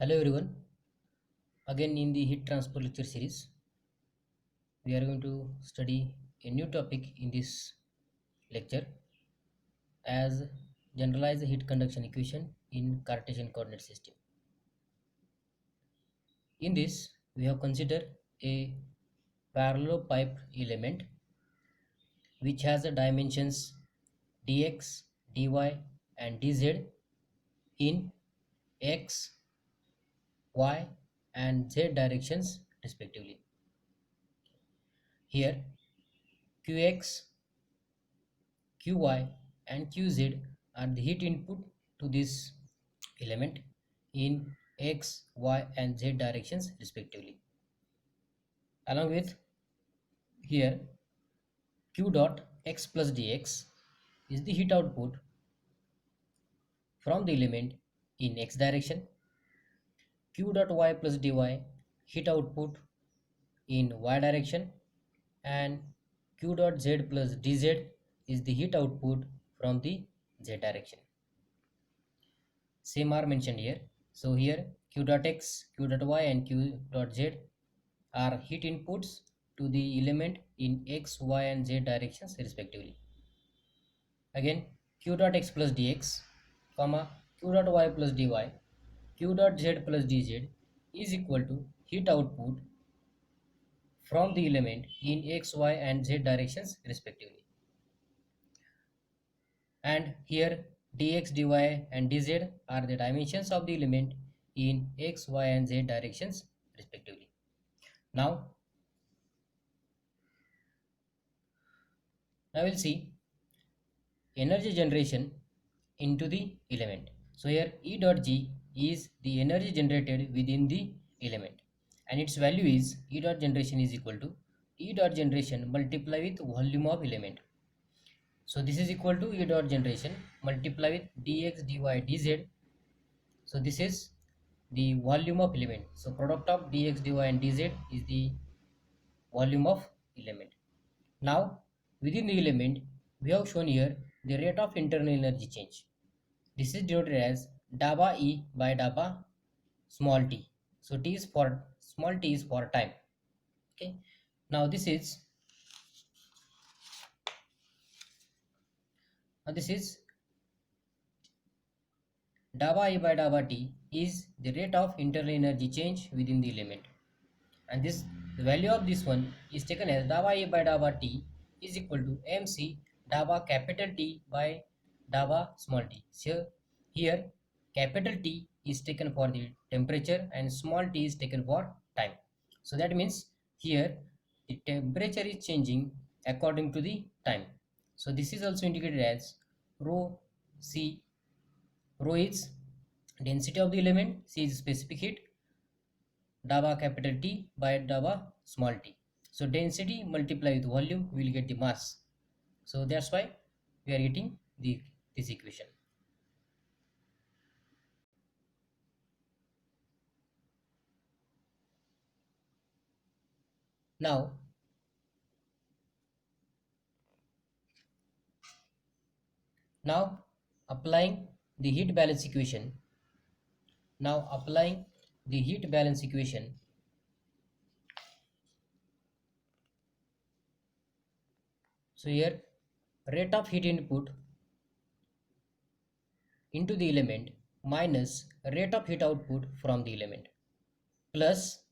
Hello everyone. Again in the heat transfer lecture series, we are going to study a new topic in this lecture as generalized heat conduction equation in Cartesian coordinate system. In this, we have considered a parallelepiped element which has the dimensions dx, dy and dz in x, y and z directions respectively. Here Qx, Qy and Qz are the heat input to this element in x, y and z directions respectively. Along with here Q dot x plus dx is the heat output from the element in x direction. Q dot y plus dy heat output in y direction, and Q dot z plus dz is the heat output from the z direction. Same are mentioned here. So here Q dot x, Q dot y and Q dot z are heat inputs to the element in x, y and z directions respectively. Again Q dot x plus dx, comma Q dot y plus dy, Q dot z plus dz is equal to heat output from the element in x, y and z directions respectively. And here dx, dy and dz are the dimensions of the element in x, y and z directions respectively. Now we'll see energy generation into the element. So here E dot G is the energy generated within the element, and its value is E dot generation is equal to E dot generation multiply with volume of element. So this is equal to E dot generation multiply with dx, dy, dz. So this is the volume of element. So product of dx, dy and dz is the volume of element. Now within the element we have shown here the rate of internal energy change. This is denoted as daba E by daba small t. So t is for small t is for time. Okay. Now this is daba E by daba t is the rate of internal energy change within the element, and this the value of this one is taken as daba E by daba t is equal to mc daba capital T by daba small t. So here capital T is taken for the temperature and small t is taken for time. So that means here the temperature is changing according to the time. So this is also indicated as rho c. Rho is density of the element, c is specific heat, daba capital T by daba small t. So density multiply with volume, we will get the mass. So that's why we are getting this equation. Now applying the heat balance equation. Now applying the heat balance equation. So here rate of heat input into the element minus rate of heat output from the element plus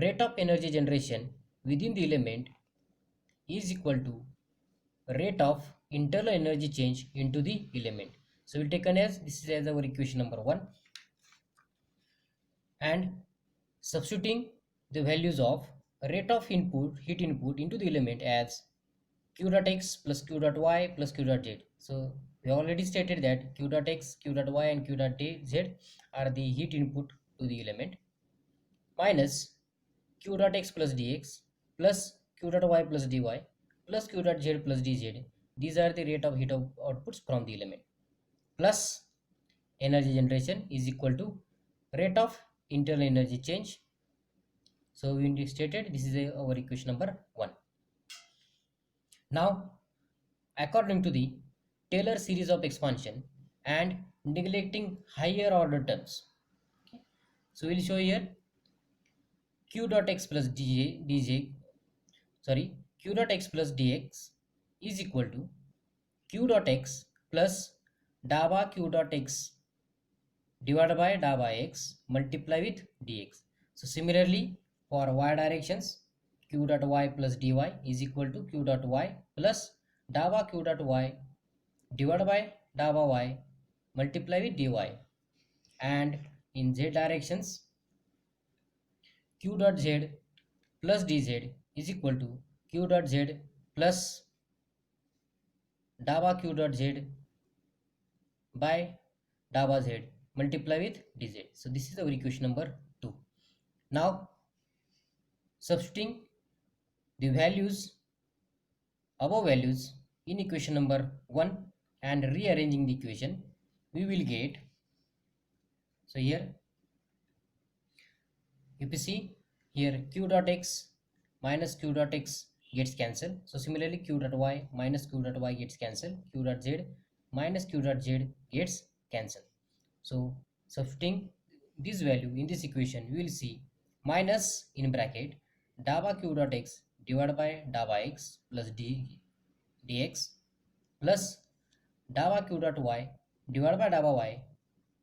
rate of energy generation within the element is equal to rate of internal energy change into the element. So we'll take as this is as our equation number 1, and substituting the values of rate of heat input into the element as q dot x plus q dot y plus q dot z. So we already stated that q dot x, q dot y and q dot z are the heat input to the element minus q dot x plus dx plus q dot y plus dy plus q dot z plus dz. These are the rate of heat outputs from the element plus energy generation is equal to rate of internal energy change. So we stated this is our equation number 1. Now according to the Taylor series of expansion and neglecting higher order terms, okay, So we'll show here q dot x plus q dot x plus dx is equal to q dot x plus dava q dot x divided by dava x multiply with dx. So similarly for y directions, q dot y plus dy is equal to q dot y plus dava q dot y divided by dava y multiply with dy. And in z directions, q dot z plus dz is equal to q dot z plus dava q dot z by dava z multiply with dz. So this is our equation number 2. Now substituting the values, above values, in equation number 1 and rearranging the equation, we will get, so here if you see here, q dot x minus q dot x gets cancelled. So similarly q dot y minus q dot y gets cancelled, q dot z minus q dot z gets cancelled. So substituting this value in this equation, we will see minus in bracket dava q dot x divided by dava x plus dx plus dava q dot y divided by dava y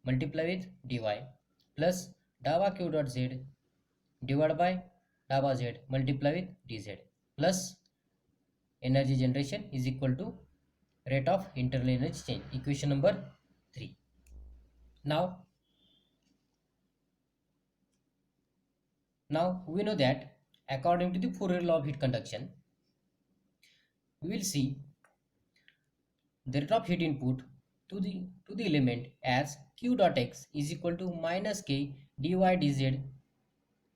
multiply with dy plus dava q dot z divided by dava z multiply with dz plus energy generation is equal to rate of internal energy change, equation number 3. Now we know that according to the Fourier law of heat conduction, we will see the rate of heat input to the element as q dot x is equal to minus k dy dz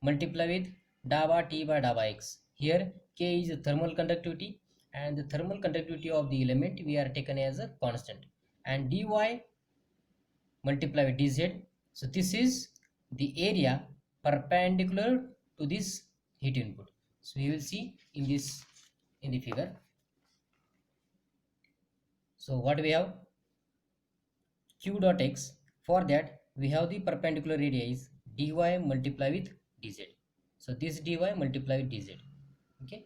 multiply with dava t by dava x. Here k is the thermal conductivity, and the thermal conductivity of the element we are taken as a constant, and dy multiply with dz. So this is the area perpendicular to this heat input. So we will see in the figure. So what we have, q dot x, for that we have the perpendicular area is dy multiply with dz. So this dy multiply with dz. Okay.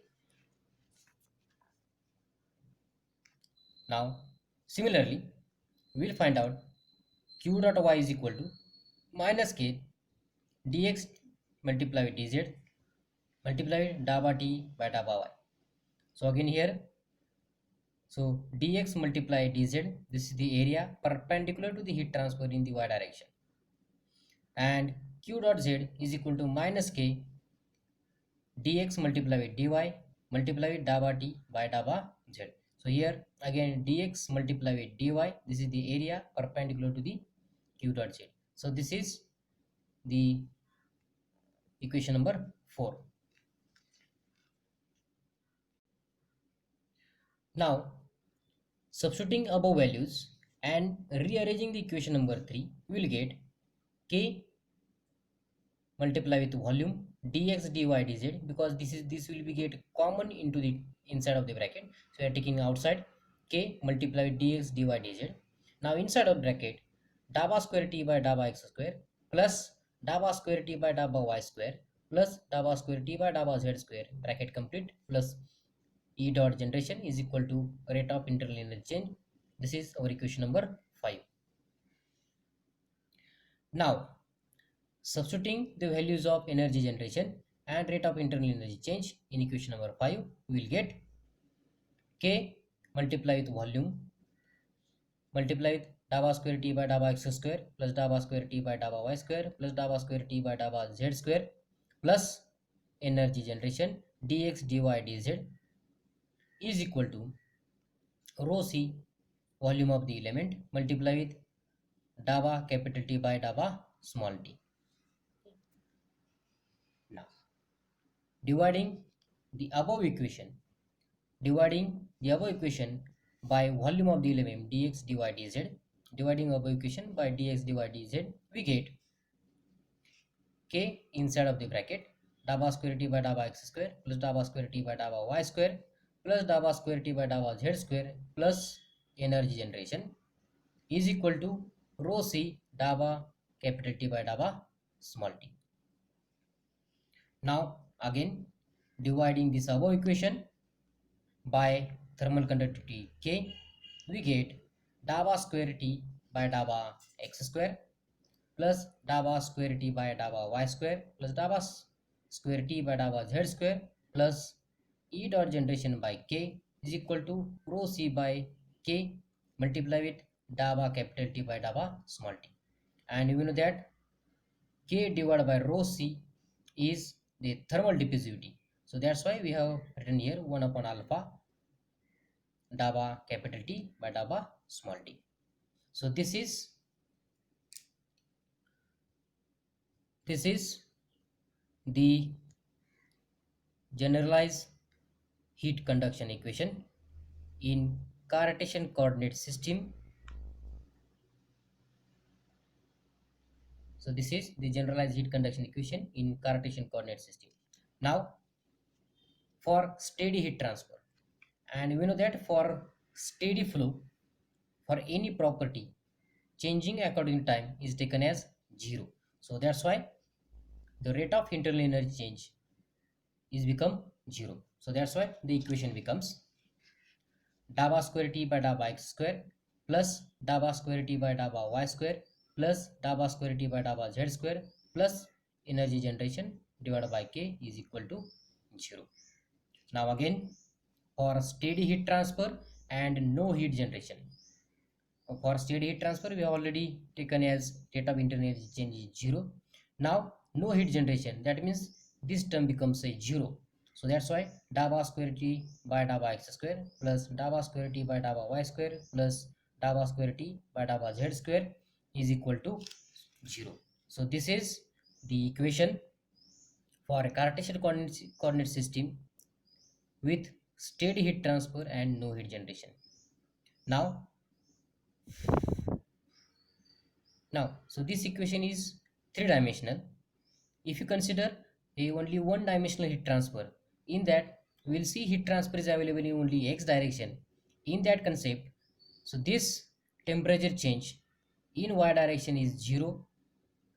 Now similarly we will find out q dot y is equal to minus k dx multiply with dz multiply with dava t by dava y. So again here, so dx multiply dz, this is the area perpendicular to the heat transfer in the y direction, and q dot z is equal to minus k dx multiply with dy multiply with dava t by dava z. So here again dx multiply with dy, this is the area perpendicular to the q dot z. So this is the equation number 4. Now substituting above values and rearranging the equation number 3, we will get k multiply with volume dx dy dz, because this will be get common into the inside of the bracket. So we are taking outside k multiply with dx dy dz. Now inside of bracket dava square t by dava x square plus dava square t by dava y square plus dava square t by dava z square, bracket complete, plus E dot generation is equal to rate of internal energy change. This is our equation number 5. Now substituting the values of energy generation and rate of internal energy change in equation number 5, we will get k multiply with volume multiply with dava square t by dava x square plus dava square t by dava y square plus dava square t by dava z square plus energy generation dx dy dz is equal to rho c volume of the element multiply with dava capital T by dava small t. Now dividing the above equation by volume of the element dx dy dz, dividing above equation by dx dy dz, we get k inside of the bracket dava square t by dava x square plus dava square t by dava y square plus dava square t by dava z square plus energy generation is equal to rho c dava capital T by dava small t. Now again dividing this above equation by thermal conductivity K, we get dava square T by dava x square plus dava square T by dava y square plus dava square T by dava z square plus E dot generation by K is equal to rho C by K multiply with dava capital T by dava small t. And we know that K divided by rho C is the thermal diffusivity. So that's why we have written here 1 upon alpha dava capital T by dava small t. So this is the generalized heat conduction equation in Cartesian coordinate system. So this is the generalized heat conduction equation in Cartesian coordinate system. Now for steady heat transfer, and we know that for steady flow, for any property changing according to time is taken as 0. So that's why the rate of internal energy change is become 0. So that's why the equation becomes dava square t by dava x square plus dava square t by dava y square plus dava square t by dava z square plus energy generation divided by k is equal to 0. Now again for steady heat transfer and no heat generation. For steady heat transfer we have already taken as rate of internal energy change is 0. Now no heat generation, that means this term becomes a 0. So that's why dava square t by dava x square plus dava square t by dava y square plus dava square t by dava z square is equal to 0. So this is the equation for a Cartesian coordinate system with steady heat transfer and no heat generation. Now so this equation is three-dimensional. If you consider a only one-dimensional heat transfer, in that we will see heat transfer is available in only x direction. In that concept, so this temperature change in y direction is 0.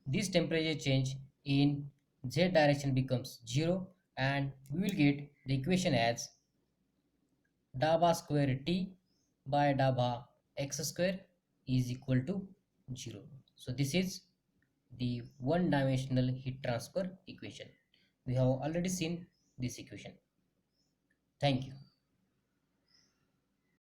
This temperature change in z direction becomes 0, and we will get the equation as dava square t by dava x square is equal to 0. So this is the one dimensional heat transfer equation. We have already seen this equation. Thank you.